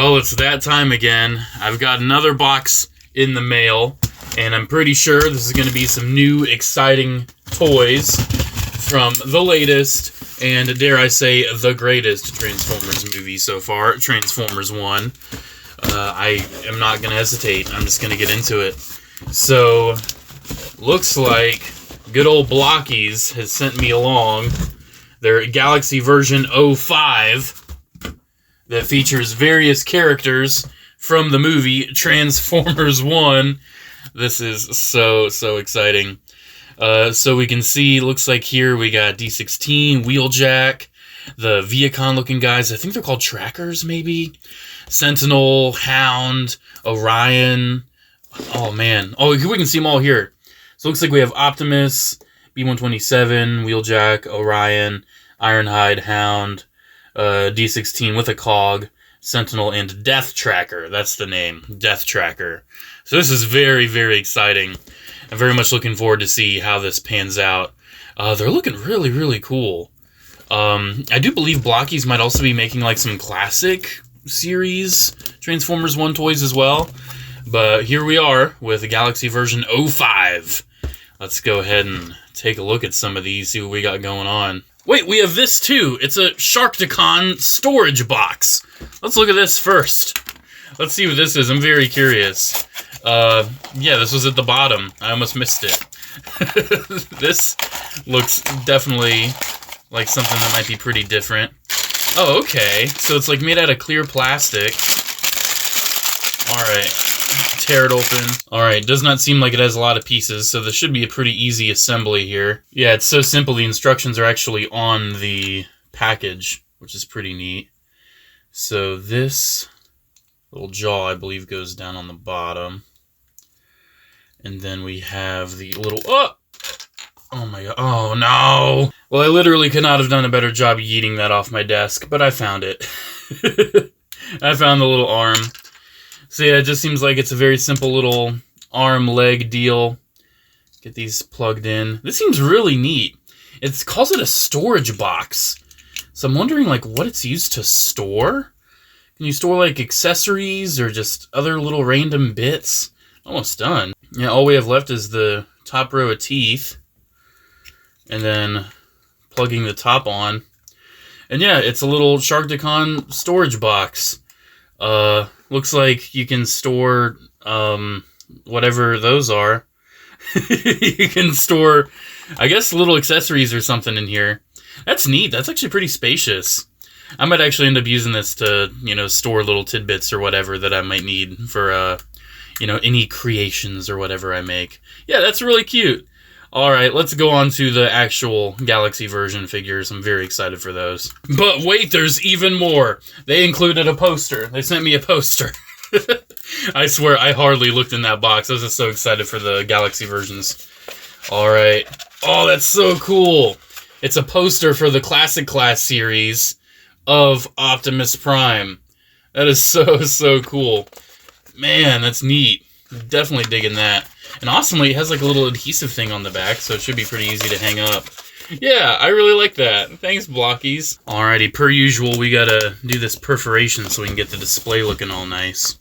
Well, it's that time again. I've got another box in the mail, and I'm pretty sure this is going to be some new, exciting toys from the latest, and dare I say, the greatest Transformers movie so far, Transformers 1. I am not going to hesitate. I'm just going to get into it. So, looks like good old Blokees has sent me along their Galaxy version 05 that features various characters from the movie Transformers 1. This is so exciting. So we can see, looks like here we got D16, Wheeljack, the Viacon-looking guys. I think they're called Trackers, maybe? Sentinel, Hound, Orion. Oh, man. Oh, we can see them all here. So it looks like we have Optimus, B-127, Wheeljack, Orion, Ironhide, Hound, D16 with a cog, Sentinel, and Death Tracker. That's the name, Death Tracker. So this is very exciting. I'm very much looking forward to see how this pans out. They're looking really cool. I do believe Blokees might also be making like some classic series Transformers 1 toys as well. But here we are with the Galaxy version 05. Let's go ahead and take a look at some of these, see what we got going on. Wait, we have this too. It's a Sharkticon storage box. Let's look at this first. Let's see what this is. I'm very curious. Yeah, this was at the bottom. I almost missed it. This looks definitely like something that might be pretty different. Oh, okay. So it's like made out of clear plastic. Alright. Tear it open. Alright, does not seem like it has a lot of pieces, so this should be a pretty easy assembly here. Yeah, it's so simple. The instructions are actually on the package, which is pretty neat. So this little jaw, I believe, goes down on the bottom. And then we have the little... Oh my god. Oh no! Well, I literally could not have done a better job yeeting that off my desk, but I found it. I found the little arm. So yeah, it just seems like it's a very simple little arm-leg deal. Get these plugged in. This seems really neat. It calls it a storage box. So I'm wondering like what it's used to store? Can you store like accessories or just other little random bits? Almost done. Yeah, all we have left is the top row of teeth. And then plugging the top on. And yeah, it's a little Sharkticon storage box. Looks like you can store whatever those are. You can store, I guess, little accessories or something in here. That's neat. That's actually pretty spacious. I might actually end up using this to, you know, store little tidbits or whatever that I might need for, you know, any creations or whatever I make. Yeah, that's really cute. Alright, let's go on to the actual Galaxy version figures. I'm very excited for those. But wait, there's even more. They included a poster. They sent me a poster. I swear, I hardly looked in that box. I was just so excited for the Galaxy versions. Alright. Oh, that's so cool. It's a poster for the Classic Class series of Optimus Prime. That is so cool. Man, that's neat. Definitely digging that. And awesomely, it has like a little adhesive thing on the back, so it should be pretty easy to hang up. Yeah, I really like that. Thanks, Blokees. Alrighty, per usual, we gotta do this perforation so we can get the display looking all nice.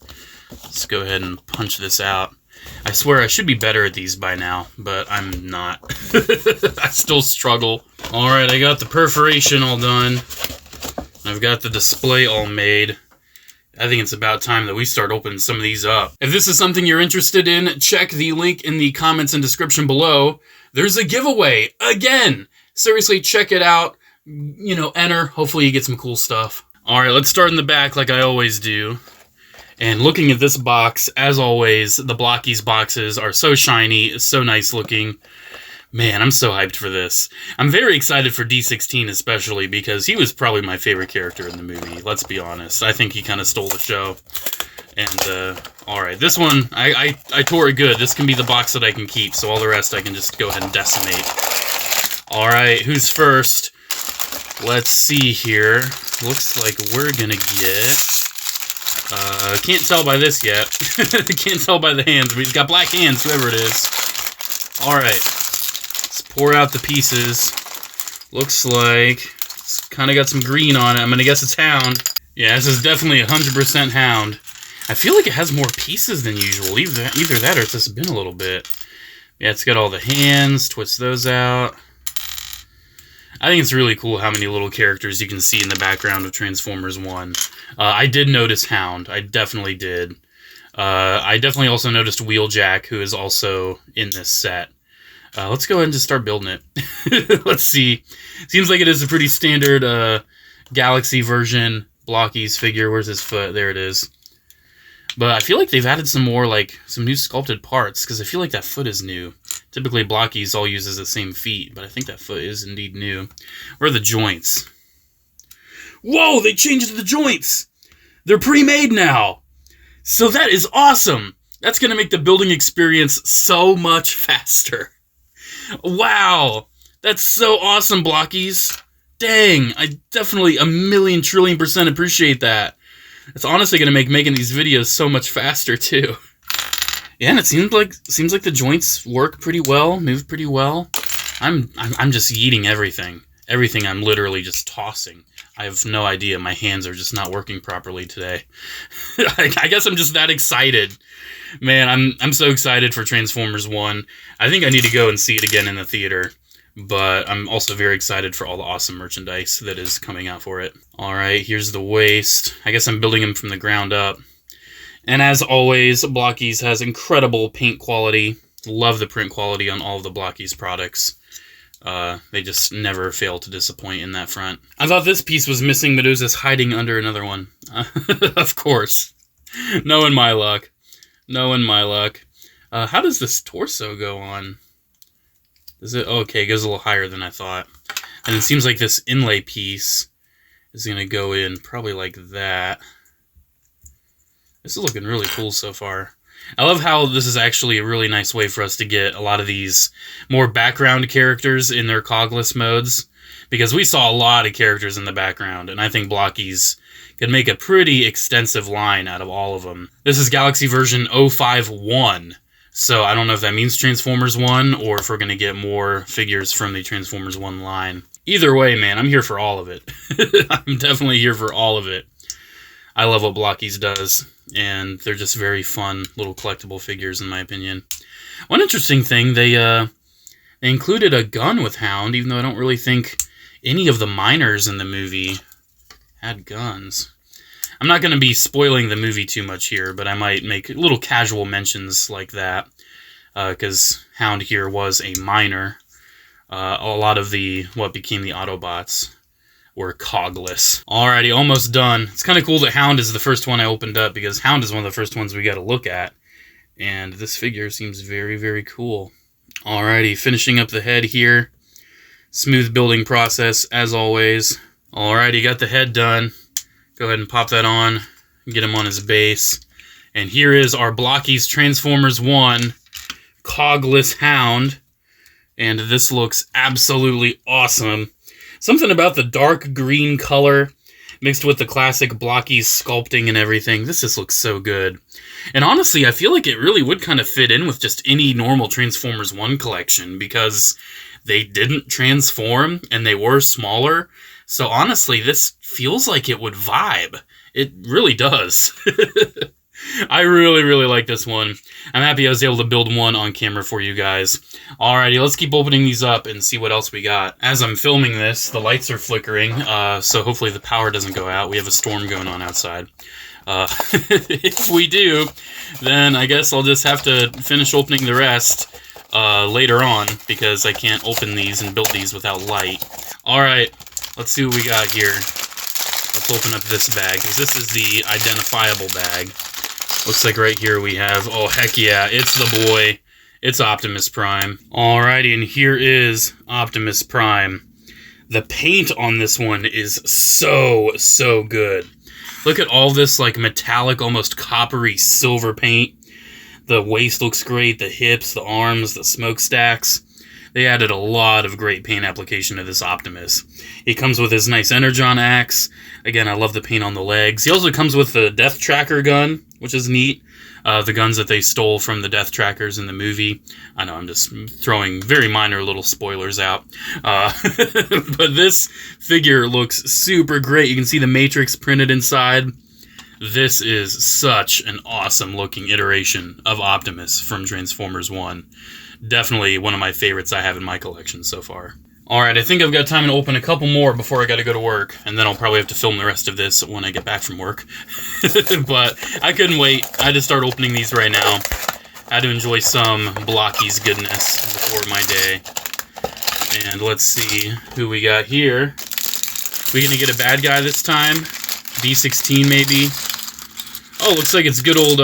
Let's go ahead and punch this out. I swear I should be better at these by now, but I'm not. I still struggle. Alright, I got the perforation all done. I've got the display all made. I think it's about time that we start opening some of these up. If this is something you're interested in, check the link in the comments and description below. There's a giveaway, again! Seriously, check it out. You know, enter. Hopefully you get some cool stuff. Alright, let's start in the back like I always do. And looking at this box, as always, the Blokees boxes are so shiny, so nice looking. Man, I'm so hyped for this. I'm very excited for D16 especially because he was probably my favorite character in the movie, let's be honest. I think he kind of stole the show. And, alright, this one, I tore it good. This can be the box that I can keep, so all the rest I can just go ahead and decimate. Alright, who's first? Let's see here. Looks like we're gonna get... can't tell by this yet. Can't tell by the hands, but he's got black hands, whoever it is. Alright. Let's pour out the pieces. Looks like it's kind of got some green on it. I'm going to guess it's Hound. Yeah, this is definitely 100% Hound. I feel like it has more pieces than usual. Either that or it's just been a little bit. Yeah, it's got all the hands. Twist those out. I think it's really cool how many little characters you can see in the background of Transformers 1. I did notice Hound. I definitely did. I definitely also noticed Wheeljack, who is also in this set. Let's go ahead and just start building it. Let's see. Seems like it is a pretty standard Galaxy version Blokees figure. Where's his foot? There it is. But I feel like they've added some more, like, some new sculpted parts, because I feel like that foot is new. Typically, Blokees all uses the same feet, but I think that foot is indeed new. Where are the joints? Whoa, they changed the joints! They're pre-made now! So that is awesome! That's going to make the building experience so much faster. Wow! That's so awesome, Blokees! Dang, I definitely 1,000,000,000,000,000% appreciate that. It's honestly going to make making these videos so much faster, too. Yeah, and it seems like the joints work pretty well, move pretty well. I'm just yeeting everything. Everything I'm literally just tossing. I have no idea. My hands are just not working properly today. I guess I'm just that excited. Man, I'm so excited for Transformers 1. I think I need to go and see it again in the theater. But I'm also very excited for all the awesome merchandise that is coming out for it. Alright, here's the waist. I guess I'm building him from the ground up. And as always, Blokees has incredible paint quality. Love the print quality on all of the Blokees products. They just never fail to disappoint in that front. I thought this piece was missing, but it was just hiding under another one. Of course. Knowing my luck. Knowing my luck. How does this torso go on? Is it okay? It goes a little higher than I thought. And it seems like this inlay piece is going to go in probably like that. This is looking really cool so far. I love how this is actually a really nice way for us to get a lot of these more background characters in their cogless modes. Because we saw a lot of characters in the background, and I think Blokees could make a pretty extensive line out of all of them. This is Galaxy version 051. So I don't know if that means Transformers 1, or if we're going to get more figures from the Transformers 1 line. Either way, man, I'm here for all of it. I'm definitely here for all of it. I love what Blokees does, and they're just very fun little collectible figures, in my opinion. One interesting thing, they included a gun with Hound, even though I don't really think any of the miners in the movie had guns. I'm not going to be spoiling the movie too much here, but I might make little casual mentions like that, because Hound here was a miner. A lot of what became the Autobots were cogless. Alrighty, almost done. It's kind of cool that Hound is the first one I opened up, because Hound is one of the first ones we got to look at, and this figure seems very, very cool. Alrighty, finishing up the head here. Smooth building process, as always. Alrighty, got the head done. Go ahead and pop that on, get him on his base. And here is our Blokees Transformers 1 cogless Hound. And this looks absolutely awesome. Something about the dark green color mixed with the classic Blokees sculpting and everything. This just looks so good. And honestly, I feel like it really would kind of fit in with just any normal Transformers 1 collection, because they didn't transform and they were smaller. So honestly, this feels like it would vibe. It really does. I really, really like this one. I'm happy I was able to build one on camera for you guys. Alrighty, let's keep opening these up and see what else we got. As I'm filming this, the lights are flickering, so hopefully the power doesn't go out. We have a storm going on outside. If we do, then I guess I'll just have to finish opening the rest later on, because I can't open these and build these without light. Alright. Let's see what we got here. Let's open up this bag, because this is the identifiable bag. Looks like right here we have, oh heck yeah, it's the boy. It's Optimus Prime. Alrighty, and here is Optimus Prime. The paint on this one is so, so good. Look at all this like metallic, almost coppery silver paint. The waist looks great, the hips, the arms, the smokestacks. They added a lot of great paint application to this Optimus. He comes with his nice Energon axe. Again, I love the paint on the legs. He also comes with the Death Tracker gun, which is neat. The guns that they stole from the Death Trackers in the movie. I know I'm just throwing very minor little spoilers out. But this figure looks super great. You can see the Matrix printed inside. This is such an awesome looking iteration of Optimus from Transformers 1. Definitely one of my favorites I have in my collection so far. Alright, I think I've got time to open a couple more before I gotta go to work, and then I'll probably have to film the rest of this when I get back from work. But I couldn't wait. I had to start opening these right now. I had to enjoy some Blokees goodness before my day. And let's see who we got here. We gonna get a bad guy this time? B16 maybe? Oh, looks like it's good old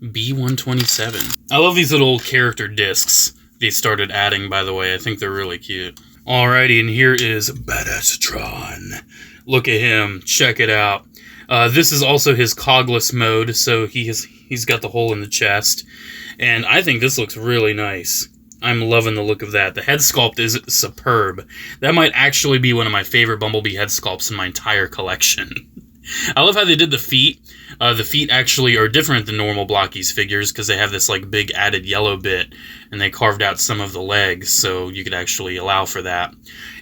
B127. I love these little character discs they started adding, by the way. I think they're really cute. Alrighty, and here is Badass-tron. Look at him. Check it out. This is also his cogless mode, so he's got the hole in the chest. And I think this looks really nice. I'm loving the look of that. The head sculpt is superb. That might actually be one of my favorite Bumblebee head sculpts in my entire collection. I love how they did the feet. The feet actually are different than normal Blokees figures because they have this like big added yellow bit, and they carved out some of the legs so you could actually allow for that.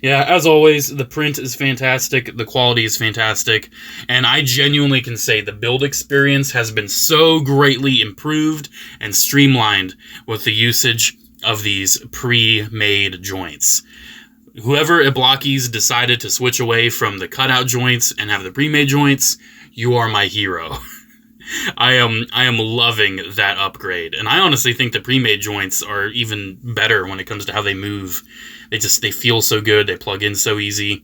Yeah, as always, the print is fantastic, the quality is fantastic, and I genuinely can say the build experience has been so greatly improved and streamlined with the usage of these pre-made joints. Whoever at Blokees decided to switch away from the cutout joints and have the pre-made joints, you are my hero. I am loving that upgrade, and I honestly think the pre-made joints are even better when it comes to how they move. They feel so good. They plug in so easy.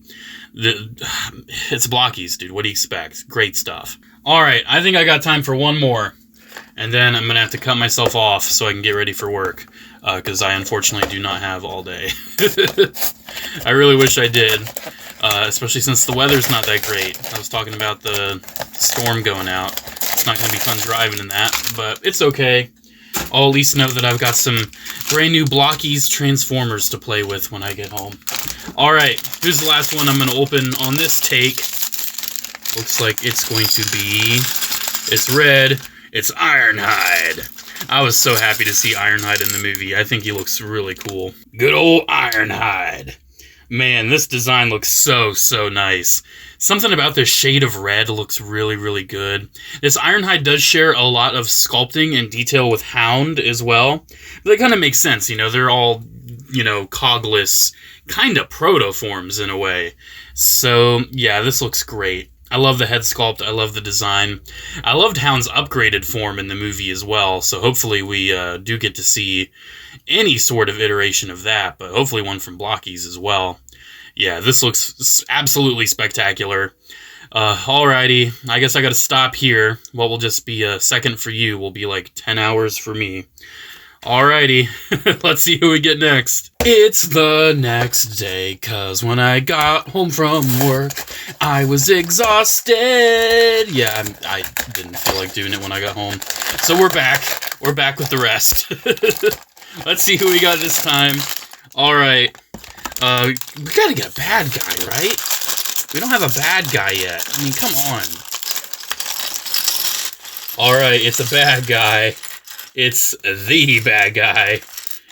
It's Blokees, dude. What do you expect? Great stuff. All right, I think I got time for one more, and then I'm gonna have to cut myself off so I can get ready for work. Because I unfortunately do not have all day. I really wish I did, especially since the weather's not that great. I was talking about the storm going out. It's not going to be fun driving in that, but it's okay. I'll at least know that I've got some brand new Blokees Transformers to play with when I get home. Alright, here's the last one I'm going to open on this take. Looks like it's going to be... It's red. It's Ironhide. I was so happy to see Ironhide in the movie. I think he looks really cool. Good old Ironhide. Man, this design looks so nice. Something about this shade of red looks really, really good. This Ironhide does share a lot of sculpting and detail with Hound as well. But that kind of makes sense, you know. They're all, you know, cogless, kind of proto-forms in a way. So, yeah, this looks great. I love the head sculpt. I love the design. I loved Hound's upgraded form in the movie as well, so hopefully we do get to see any sort of iteration of that, but hopefully one from Blokees as well. Yeah, this looks absolutely spectacular. Alrighty, I guess I gotta stop here. What will just be a second for you will be like 10 hours for me. Alrighty, let's see who we get next. It's the next day, cause when I got home from work, I was exhausted. Yeah, I didn't feel like doing it when I got home. So we're back. We're back with the rest. Let's see who we got this time. Alright. We gotta get a bad guy, right? We don't have a bad guy yet. I mean, come on. Alright, it's a bad guy. It's the bad guy.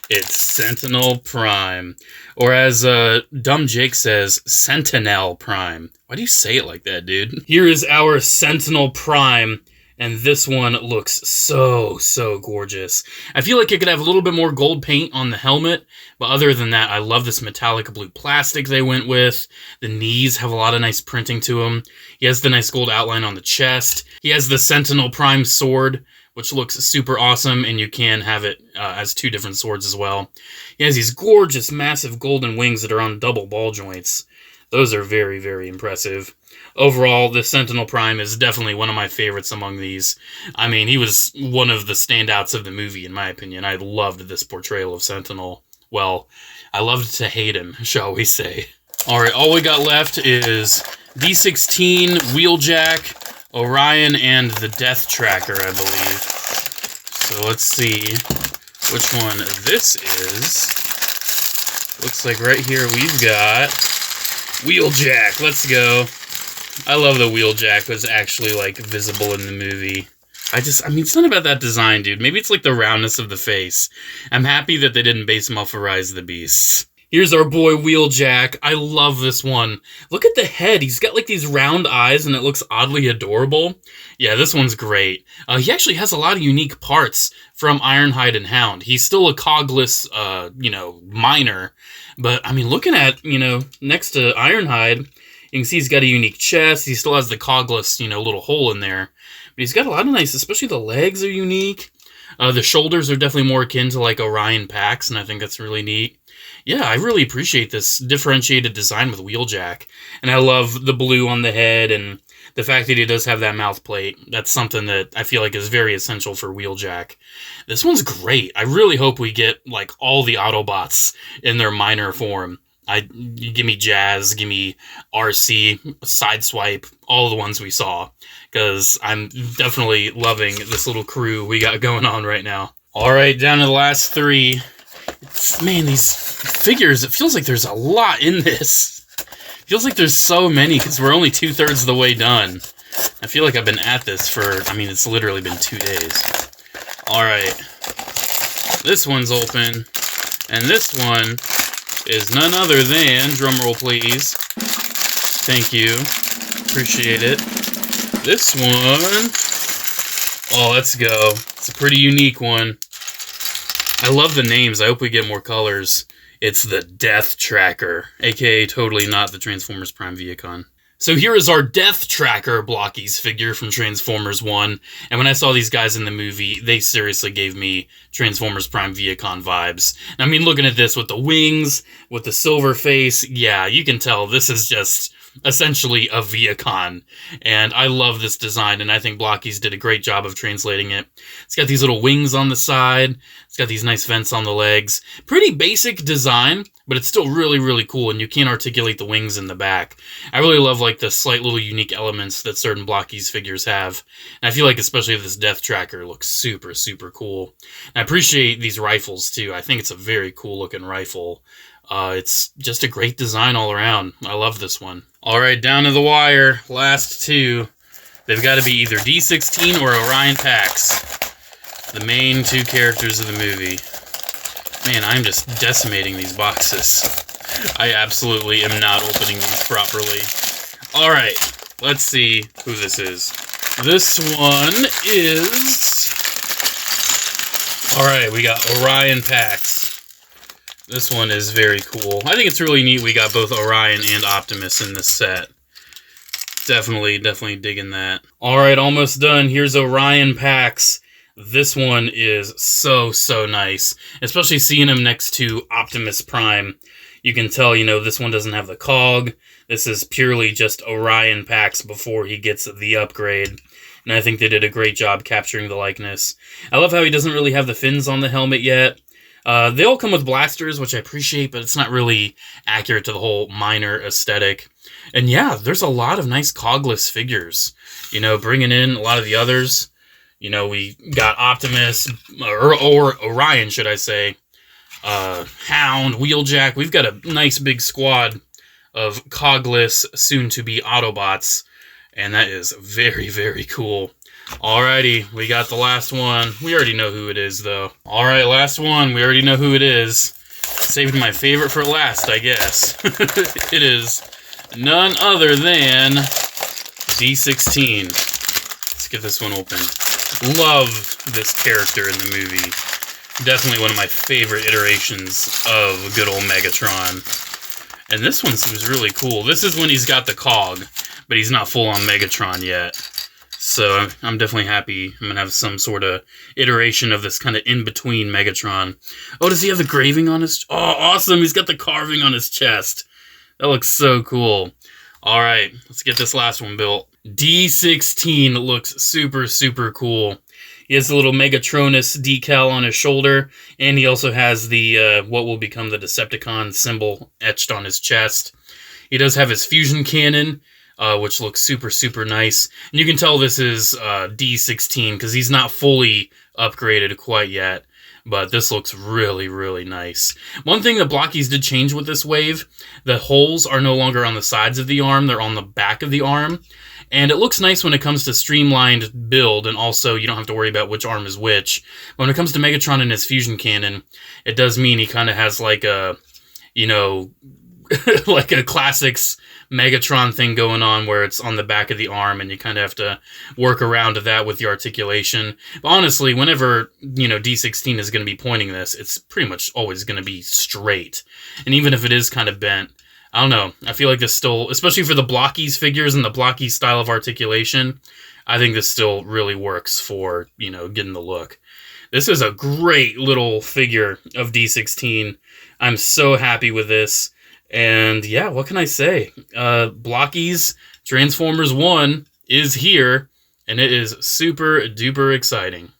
It's Sentinel Prime. Or as Dumb Jake says, Sentinel Prime. Why do you say it like that, dude? Here is our Sentinel Prime, and this one looks so gorgeous. I feel like it could have a little bit more gold paint on the helmet, but other than that, I love this metallic blue plastic they went with. The knees have a lot of nice printing to them. He has the nice gold outline on the chest. He has the Sentinel Prime sword, which looks super awesome, and you can have it as two different swords as well. He has these gorgeous, massive golden wings that are on double ball joints. Those are very impressive. Overall, the Sentinel Prime is definitely one of my favorites among these. I mean, he was one of the standouts of the movie, in my opinion. I loved this portrayal of Sentinel. Well, I loved to hate him, shall we say. Alright, all we got left is D16, Wheeljack, Orion, and the Death Tracker, I believe. So let's see which one this is. Looks like right here we've got Wheeljack. Let's go. I love the Wheeljack was actually, like, visible in the movie. I mean, it's not about that design, dude. Maybe it's, like, the roundness of the face. I'm happy that they didn't base him off of Rise of the Beasts. Here's our boy Wheeljack. I love this one. Look at the head. He's got, like, these round eyes, and it looks oddly adorable. Yeah, this one's great. He actually has a lot of unique parts from Ironhide and Hound. He's still a cogless, miner. But, I mean, looking at, next to Ironhide, you can see he's got a unique chest. He still has the cogless, little hole in there. But he's got a lot of nice, especially the legs are unique. The shoulders are definitely more akin to, like, Orion Pax, and I think that's really neat. Yeah, I really appreciate this differentiated design with Wheeljack. And I love the blue on the head and the fact that he does have that mouth plate. That's something that I feel like is very essential for Wheeljack. This one's great. I really hope we get, like, all the Autobots in their minor form. Give me Jazz, give me RC, Sideswipe, all the ones we saw. Because I'm definitely loving this little crew we got going on right now. Alright, down to the last three. Man, these figures, it feels like there's a lot in this. It feels like there's so many because we're only 2/3 of the way done. I feel like I've been at this for, I mean, it's literally been 2 days. Alright. This one's open. And this one is none other than, drumroll please. Thank you. Appreciate it. This one, oh, let's go. It's a pretty unique one. I love the names. I hope we get more colors. It's the Death Tracker, aka totally not the Transformers Prime Viacon. So here is our Death Tracker Blokees figure from Transformers 1. And when I saw these guys in the movie, they seriously gave me Transformers Prime Viacon vibes. I mean, looking at this with the wings, with the silver face, yeah, you can tell this is just essentially a Viacon. And I love this design, and I think Blokees did a great job of translating it. It's got these little wings on the side. It's got these nice vents on the legs. Pretty basic design, but it's still really, really cool, and you can't articulate the wings in the back. I really love, like, the slight little unique elements that certain Blokees figures have. And I feel like especially this Death Tracker looks super, super cool. And I appreciate these rifles, too. I think it's a very cool-looking rifle. It's just a great design all around. I love this one. Alright, down to the wire. Last two. They've got to be either D16 or Orion Pax. The main two characters of the movie. Man, I'm just decimating these boxes. I absolutely am not opening these properly. Alright, let's see who this is. This one is... Alright, we got Orion Pax. This one is very cool. I think it's really neat we got both Orion and Optimus in this set. Definitely digging that. Alright, almost done. Here's Orion Pax. This one is so, so nice. Especially seeing him next to Optimus Prime. You can tell, this one doesn't have the cog. This is purely just Orion Pax before he gets the upgrade. And I think they did a great job capturing the likeness. I love how he doesn't really have the fins on the helmet yet. They all come with blasters, which I appreciate, but it's not really accurate to the whole miner aesthetic. And yeah, there's a lot of nice cogless figures. Bringing in a lot of the others. We got Optimus, or Orion, should I say. Hound, Wheeljack. We've got a nice big squad of cogless, soon-to-be Autobots. And that is very, very cool. Alrighty, we got the last one. We already know who it is, though. Alright, last one. We already know who it is. Saved my favorite for last, I guess. It is none other than D16. Let's get this one open. Love this character in the movie. Definitely one of my favorite iterations of good old Megatron. And this one seems really cool. This is when he's got the cog, but he's not full on Megatron yet. So I'm definitely happy I'm going to have some sort of iteration of this kind of in-between Megatron. Oh, does he have the graving on his... Oh, awesome! He's got the carving on his chest. That looks so cool. Alright, let's get this last one built. D16 looks super, super cool. He has a little Megatronus decal on his shoulder, and he also has the what will become the Decepticon symbol etched on his chest. He does have his fusion cannon, which looks super, super nice. And you can tell this is D16 because he's not fully upgraded quite yet. But this looks really, really nice. One thing that Blokees did change with this wave, the holes are no longer on the sides of the arm, they're on the back of the arm. And it looks nice when it comes to streamlined build, and also you don't have to worry about which arm is which. But when it comes to Megatron and his fusion cannon, it does mean he kind of has like a, you know, like a classics Megatron thing going on where it's on the back of the arm and you kind of have to work around that with your articulation. But honestly, whenever, you know, D16 is going to be pointing this, it's pretty much always going to be straight. And even if it is kind of bent, I don't know, I feel like this still, especially for the Blokees figures and the Blokees style of articulation, I think this still really works for, you know, getting the look. This is a great little figure of D16. I'm so happy with this. And yeah, what can I say? Blokees Transformers 1 is here, and it is super duper exciting.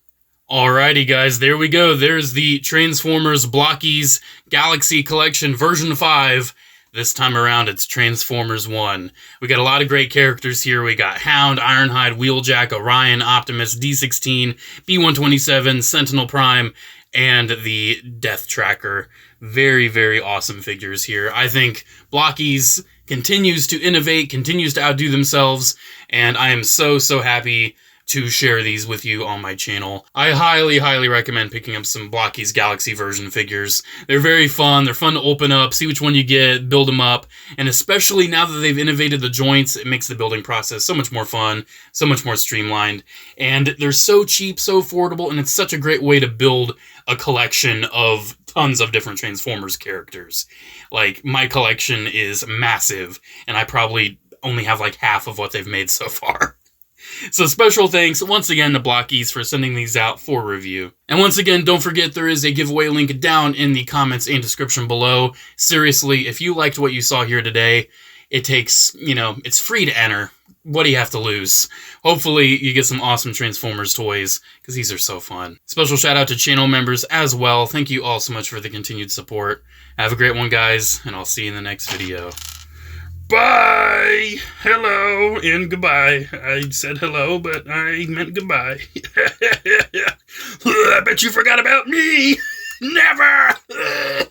Alrighty guys, there we go. There's the Transformers Blokees Galaxy Collection version 5. This time around, it's Transformers 1. We got a lot of great characters here. We got Hound, Ironhide, Wheeljack, Orion, Optimus, D16, B-127, Sentinel Prime, and the Death Tracker. Very, very awesome figures here. I think Blokees continues to innovate, continues to outdo themselves, and I am so, so happy to share these with you on my channel. I highly, highly recommend picking up some Blokees Galaxy version figures. They're very fun. They're fun to open up, see which one you get, build them up, and especially now that they've innovated the joints, it makes the building process so much more fun, so much more streamlined, and they're so cheap, so affordable, and it's such a great way to build a collection of tons of different Transformers characters. Like, my collection is massive, and I probably only have like half of what they've made so far. So special thanks once again to Blokees for sending these out for review. And once again, don't forget there is a giveaway link down in the comments and description below. Seriously, if you liked what you saw here today, it takes, you know, it's free to enter. What do you have to lose? Hopefully you get some awesome Transformers toys, because these are so fun. Special shout out to channel members as well. Thank you all so much for the continued support. Have a great one, guys, and I'll see you in the next video. Bye! Hello and goodbye. I said hello, but I meant goodbye. I bet you forgot about me! Never!